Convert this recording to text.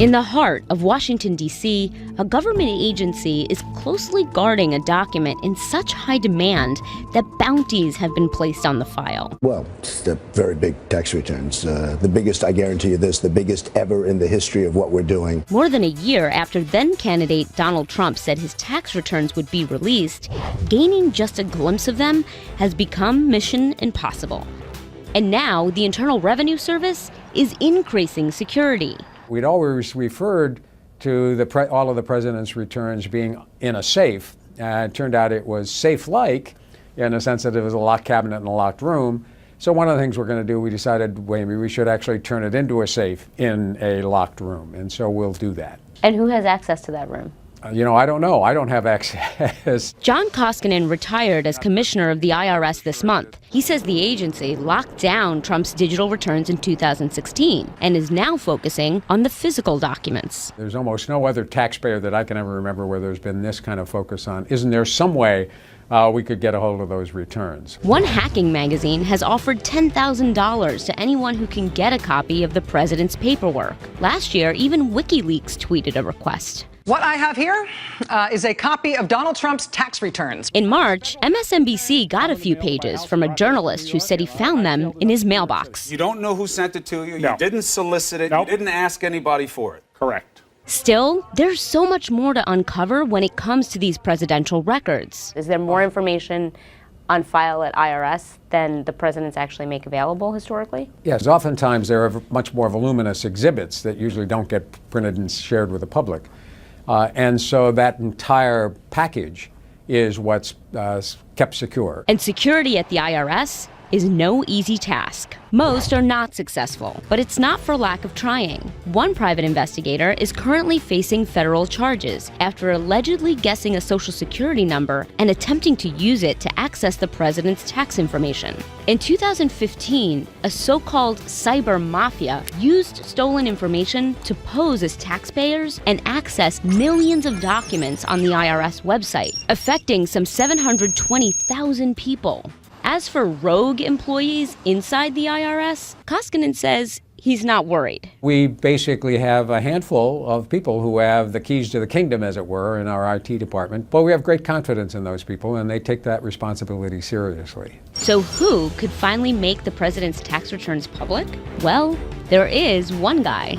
In the heart of Washington, D.C., a government agency is closely guarding a document in such high demand that bounties have been placed on the file. Well, it's the very big tax returns. The biggest, I guarantee you this, the biggest ever in the history of what we're doing. More than a year after then-candidate Donald Trump said his tax returns would be released, gaining just a glimpse of them has become mission impossible. And now the Internal Revenue Service is increasing security. We'd always referred to all of the president's returns being in a safe. It turned out it was safe-like in the sense that it was a locked cabinet in a locked room. So one of the things we're going to do, we decided maybe we should actually turn it into a safe in a locked room. And so we'll do that. And who has access to that room? I don't know. I don't have access. John Koskinen retired as commissioner of the IRS this month. He says the agency locked down Trump's digital returns in 2016 and is now focusing on the physical documents. There's almost no other taxpayer that I can ever remember where there's been this kind of focus on. Isn't there some way we could get a hold of those returns? One hacking magazine has offered $10,000 to anyone who can get a copy of the president's paperwork. Last year, even WikiLeaks tweeted a request. What I have here is a copy of Donald Trump's tax returns. In March, MSNBC got a few pages from a journalist who said he found them in his mailbox. You don't know who sent it to you. No. You didn't solicit it. Nope. You didn't ask anybody for it. Correct. Still, there's so much more to uncover when it comes to these presidential records. Is there more information on file at IRS than the presidents actually make available historically? Yes, oftentimes there are much more voluminous exhibits that usually don't get printed and shared with the public. And so that entire package is what's kept secure. And security at the IRS is no easy task. Most are not successful, but it's not for lack of trying. One private investigator is currently facing federal charges after allegedly guessing a Social Security number and attempting to use it to access the president's tax information. In 2015, a so-called cyber mafia used stolen information to pose as taxpayers and access millions of documents on the IRS website, affecting some 720,000 people. As for rogue employees inside the IRS, Koskinen says he's not worried. We basically have a handful of people who have the keys to the kingdom, as it were, in our IT department. But we have great confidence in those people, and they take that responsibility seriously. So who could finally make the president's tax returns public? Well, there is one guy.